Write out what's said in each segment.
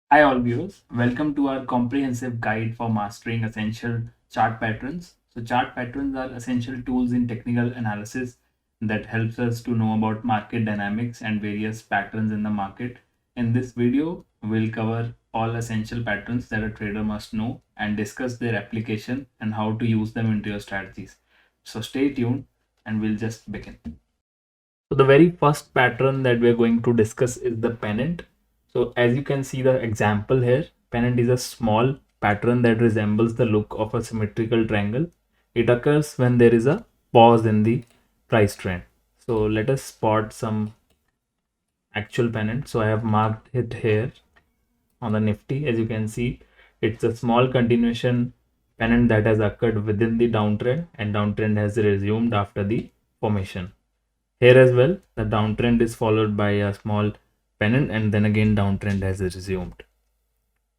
Hi all viewers, welcome to our comprehensive guide for mastering essential chart patterns. So chart patterns are essential tools in technical analysis that helps us to know about market dynamics and various patterns in the market. In this video, we'll cover all essential patterns that a trader must know and discuss their application and how to use them into your strategies. So stay tuned and we'll just begin. So the very first pattern that we're going to discuss is the pennant. So as you can see the example here, pennant is a small pattern that resembles the look of a symmetrical triangle. It occurs when there is a pause in the price trend. So let us spot some actual pennant. So I have marked it here on the Nifty. As you can see, it's a small continuation pennant that has occurred within the downtrend, and downtrend has resumed after the formation. Here as well, the downtrend is followed by a small pennant and then again downtrend has resumed.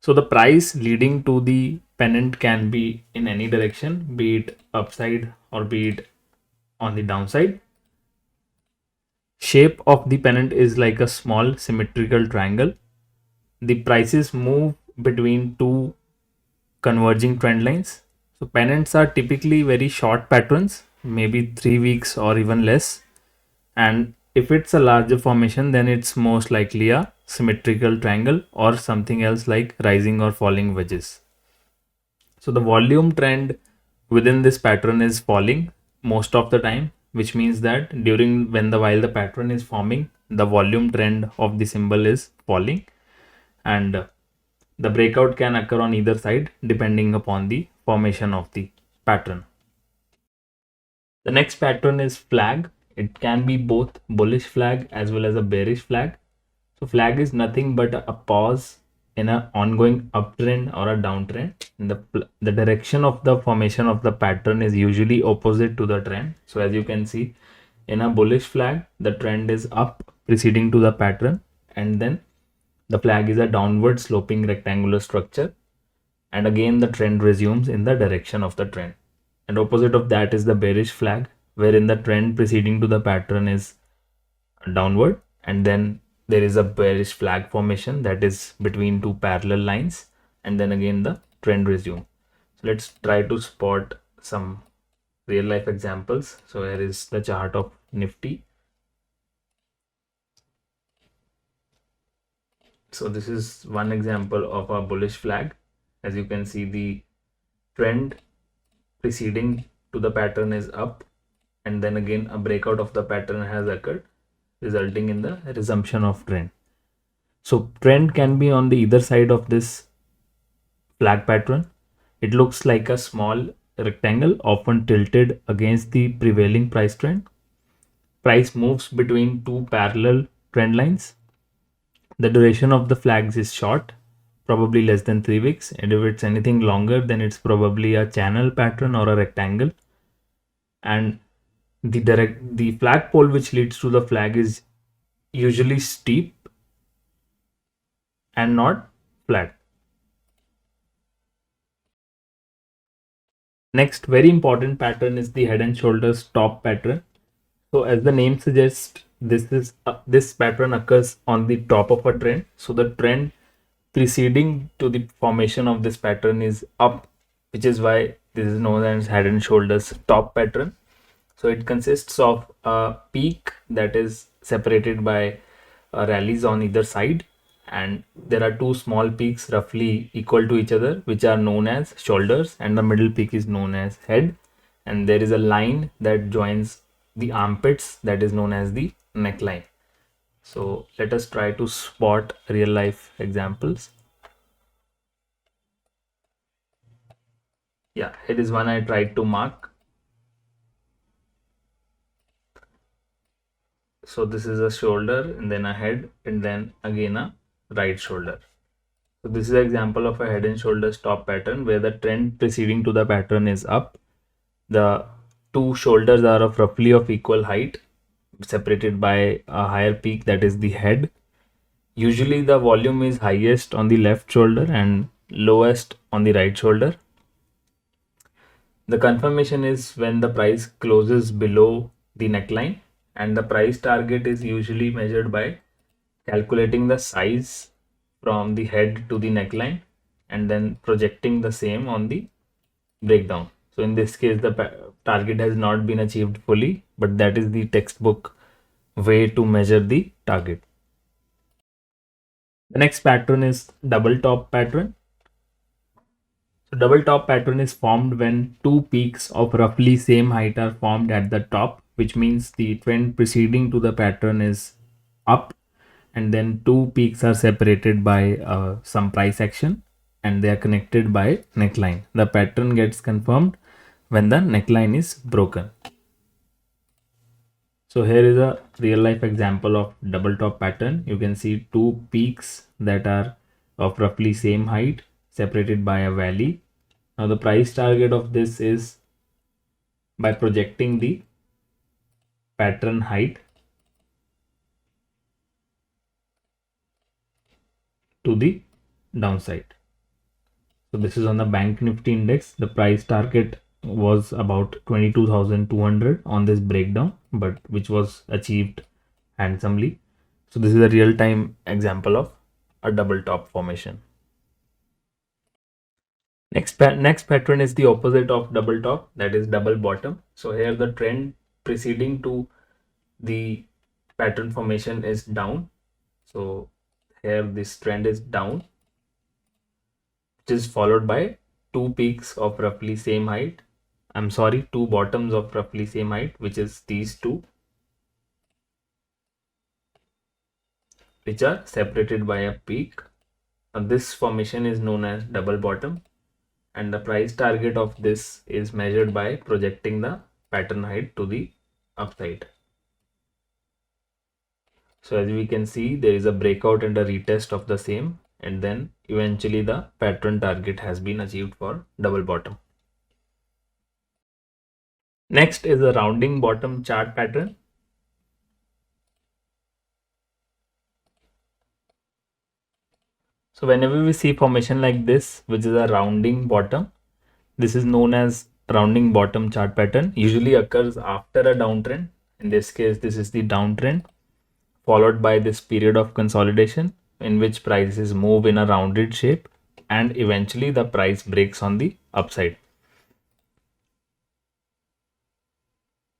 So the price leading to the pennant can be in any direction, be it upside or be it on the downside. Shape of the pennant is like a small symmetrical triangle. The prices move between two converging trend lines. So pennants are typically very short patterns, maybe 3 weeks or even less. And if it's a larger formation, then it's most likely a symmetrical triangle or something else like rising or falling wedges. So the volume trend within this pattern is falling most of the time, which means that while the pattern is forming, the volume trend of the symbol is falling, and the breakout can occur on either side depending upon the formation of the pattern. The next pattern is flag. It can be both bullish flag as well as a bearish flag. So flag is nothing but a pause in an ongoing uptrend or a downtrend. And the direction of the formation of the pattern is usually opposite to the trend. So as you can see, in a bullish flag, the trend is up preceding to the pattern, and then the flag is a downward sloping rectangular structure, and again the trend resumes in the direction of the trend. And opposite of that is the bearish flag, wherein the trend preceding to the pattern is downward, and then there is a bearish flag formation that is between two parallel lines, and then again the trend resume. So let's try to spot some real life examples. So here is the chart of Nifty. So this is one example of a bullish flag. As you can see, the trend preceding to the pattern is up, and then again a breakout of the pattern has occurred, resulting in the resumption of trend. So trend can be on the either side of this flag pattern. It looks like a small rectangle often tilted against the prevailing price trend. Price moves between two parallel trend lines. The duration of the flags is short, probably less than 3 weeks, and if it's anything longer, then it's probably a channel pattern or a rectangle. And the flagpole which leads to the flag is usually steep and not flat. Next very important pattern is the head and shoulders top pattern. So as the name suggests, this pattern occurs on the top of a trend. So the trend preceding to the formation of this pattern is up, which is why this is known as head and shoulders top pattern. So it consists of a peak that is separated by rallies on either side, and there are two small peaks roughly equal to each other, which are known as shoulders, and the middle peak is known as head, and there is a line that joins the armpits that is known as the neckline. So let us try to spot real life examples. Yeah, it is one I tried to mark. So this is a shoulder and then a head and then again a right shoulder. So this is an example of a head and shoulders top pattern where the trend preceding to the pattern is up. The two shoulders are of roughly of equal height, separated by a higher peak that is the head. Usually the volume is highest on the left shoulder and lowest on the right shoulder. The confirmation is when the price closes below the neckline, and the price target is usually measured by calculating the size from the head to the neckline and then projecting the same on the breakdown. So in this case, the target has not been achieved fully, but that is the textbook way to measure the target. The next pattern is double top pattern. So double top pattern is formed when two peaks of roughly same height are formed at the top, which means the trend preceding to the pattern is up, and then two peaks are separated by some price action and they are connected by neckline. The pattern gets confirmed when the neckline is broken. So here is a real life example of double top pattern. You can see two peaks that are of roughly same height separated by a valley. Now the price target of this is by projecting the pattern height to the downside. So this is on the Bank Nifty index. The price target was about 22,200 on this breakdown, but which was achieved handsomely. So this is a real-time example of a double top formation. Next pattern is the opposite of double top, that is double bottom. So here the trend preceding to the pattern formation is down. So here this trend is down, which is followed by two peaks of roughly same height. I'm sorry, two bottoms of roughly same height, which is these two, which are separated by a peak. Now this formation is known as double bottom, and the price target of this is measured by projecting the pattern height to the upside. So as we can see, there is a breakout and a retest of the same, and then eventually the pattern target has been achieved for double bottom. Next is a rounding bottom chart pattern. So whenever we see formation like this, which is a rounding bottom, this is known as rounding bottom chart pattern. Usually occurs after a downtrend. In this case, this is the downtrend, followed by this period of consolidation in which prices move in a rounded shape and eventually the price breaks on the upside.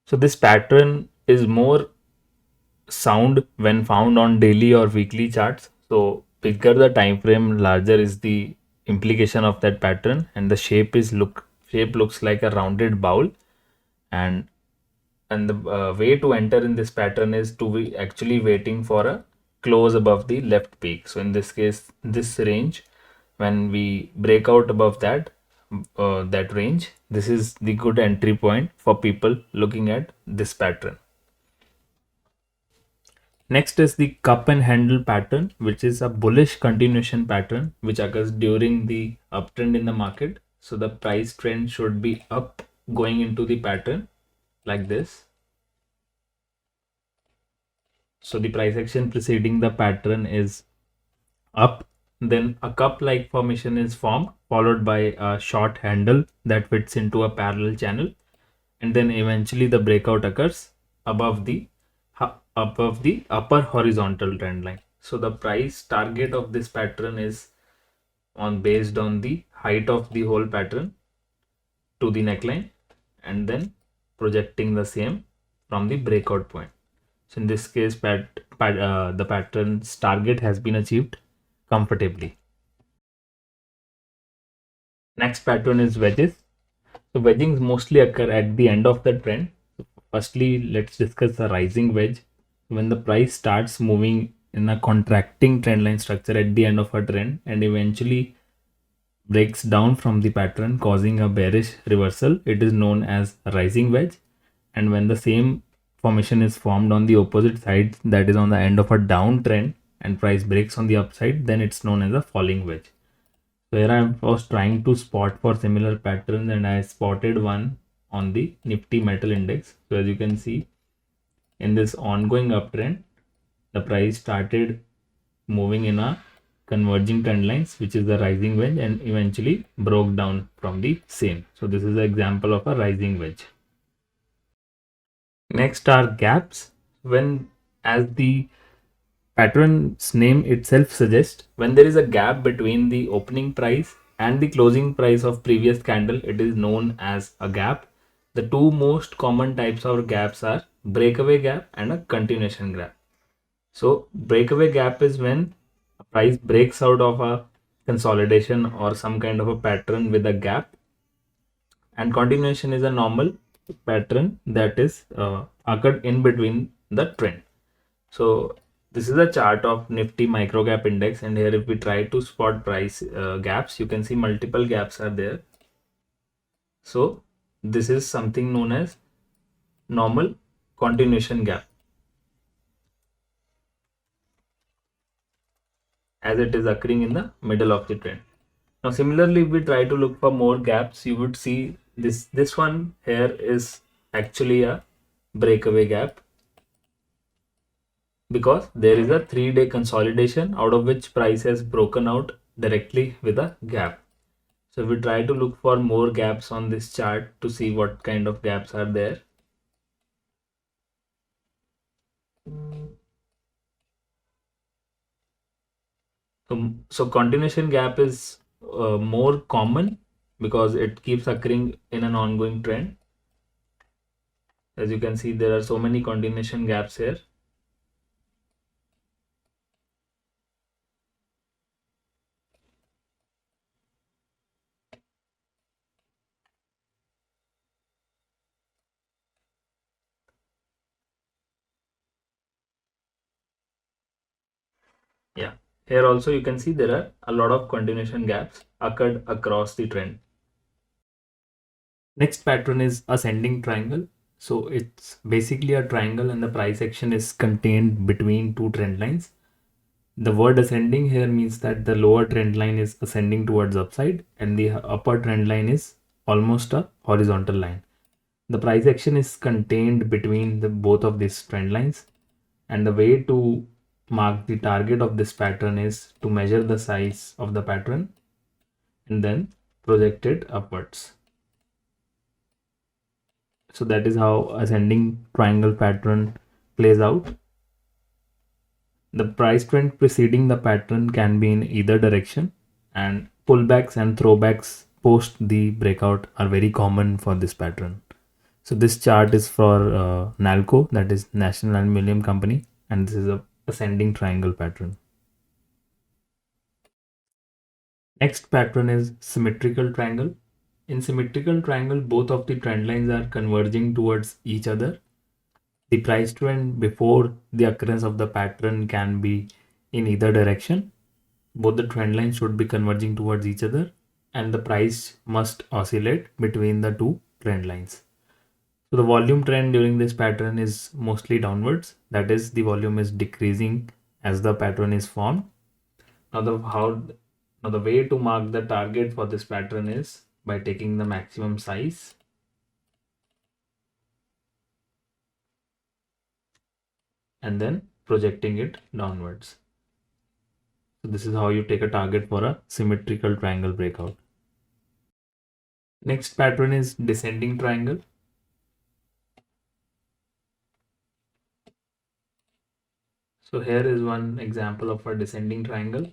So this pattern is more sound when found on daily or weekly charts. So bigger the time frame, larger is the implication of that pattern, and the shape looks like a rounded bowl, and the way to enter in this pattern is to be actually waiting for a close above the left peak. So in this case, this range, when we break out above that range, this is the good entry point for people looking at this pattern. Next is the cup and handle pattern, which is a bullish continuation pattern which occurs during the uptrend in the market. So the price trend should be up going into the pattern like this. So the price action preceding the pattern is up, then a cup like formation is formed, followed by a short handle that fits into a parallel channel, and then eventually the breakout occurs above the upper horizontal trend line. So the price target of this pattern is based on the height of the whole pattern to the neckline and then projecting the same from the breakout point. So in this case, the pattern's target has been achieved comfortably. Next pattern is wedges. So wedgings mostly occur at the end of the trend. So firstly, let's discuss the rising wedge. When the price starts moving in a contracting trend line structure at the end of a trend and eventually breaks down from the pattern, causing a bearish reversal, it is known as a rising wedge. And when the same formation is formed on the opposite side, that is on the end of a downtrend, and price breaks on the upside, then it's known as a falling wedge. So here I was trying to spot for similar patterns and I spotted one on the Nifty Metal Index. So as you can see, in this ongoing uptrend, the price started moving in a converging trend lines, which is the rising wedge, and eventually broke down from the same. So this is an example of a rising wedge. Next are gaps. When as the pattern's name itself suggests when there is a gap between the opening price and the closing price of previous candle, it is known as a gap. The two most common types of gaps are breakaway gap and a continuation gap. So breakaway gap is when a price breaks out of a consolidation or some kind of a pattern with a gap, and continuation is a normal pattern that is occurred in between the trend. So this is a chart of Nifty micro gap index, and here if we try to spot price gaps, you can see multiple gaps are there. So this is something known as normal continuation gap, as it is occurring in the middle of the trend. Now similarly, if we try to look for more gaps, you would see this one here is actually a breakaway gap, because there is a 3-day consolidation out of which price has broken out directly with a gap. So we try to look for more gaps on this chart to see what kind of gaps are there. So continuation gap is more common because it keeps occurring in an ongoing trend. As you can see, there are so many continuation gaps here. Yeah, here also you can see there are a lot of continuation gaps occurred across the trend. Next pattern is ascending triangle. So it's basically a triangle and the price action is contained between two trend lines. The word ascending here means that the lower trend line is ascending towards upside and the upper trend line is almost a horizontal line. The price action is contained between the both of these trend lines, and the way to mark the target of this pattern is to measure the size of the pattern and then project it upwards. So that is how ascending triangle pattern plays out. The price trend preceding the pattern can be in either direction, and pullbacks and throwbacks post the breakout are very common for this pattern. So this chart is for NALCO, that is National Aluminium Company, and this is a ascending triangle pattern. Next pattern is symmetrical triangle. In symmetrical triangle, both of the trend lines are converging towards each other. The price trend before the occurrence of the pattern can be in either direction. Both the trend lines should be converging towards each other, and the price must oscillate between the two trend lines. So the volume trend during this pattern is mostly downwards. That is, the volume is decreasing as the pattern is formed. Now the way to mark the target for this pattern is by taking the maximum size and then projecting it downwards. So this is how you take a target for a symmetrical triangle breakout. Next pattern is descending triangle. So here is one example of a descending triangle.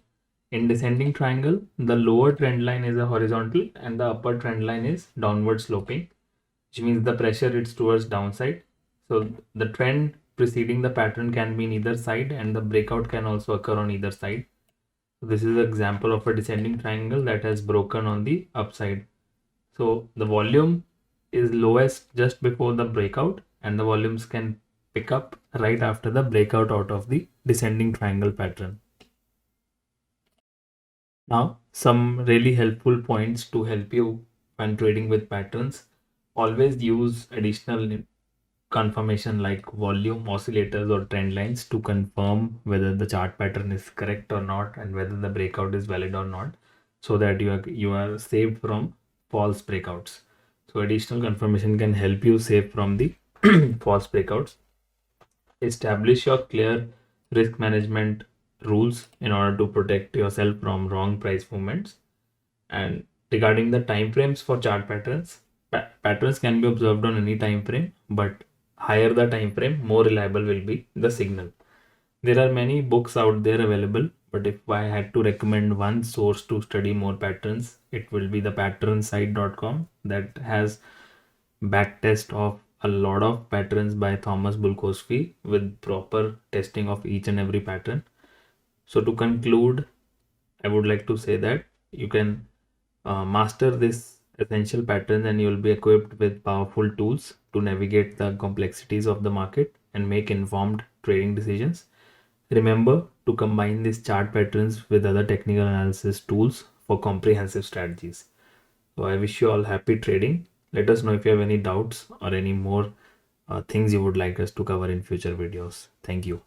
In descending triangle, the lower trend line is a horizontal and the upper trend line is downward sloping, which means the pressure is towards downside. So the trend preceding the pattern can be in either side and the breakout can also occur on either side. So this is an example of a descending triangle that has broken on the upside. So the volume is lowest just before the breakout, and the volumes can pick up right after the breakout out of the descending triangle pattern. Now, some really helpful points to help you when trading with patterns. Always use additional confirmation like volume oscillators or trend lines to confirm whether the chart pattern is correct or not and whether the breakout is valid or not, so that you are saved from false breakouts. So additional confirmation can help you save from the false breakouts. Establish your clear risk management rules in order to protect yourself from wrong price movements. And regarding the time frames for chart patterns, patterns can be observed on any time frame, but higher the time frame, more reliable will be the signal. There are many books out there available, but if I had to recommend one source to study more patterns, it will be the patternsite.com that has backtest of a lot of patterns by Thomas Bulkowski with proper testing of each and every pattern. So to conclude, I would like to say that you can master this essential pattern and you will be equipped with powerful tools to navigate the complexities of the market and make informed trading decisions. Remember to combine these chart patterns with other technical analysis tools for comprehensive strategies. So I wish you all happy trading. Let us know if you have any doubts or any more things you would like us to cover in future videos. Thank you.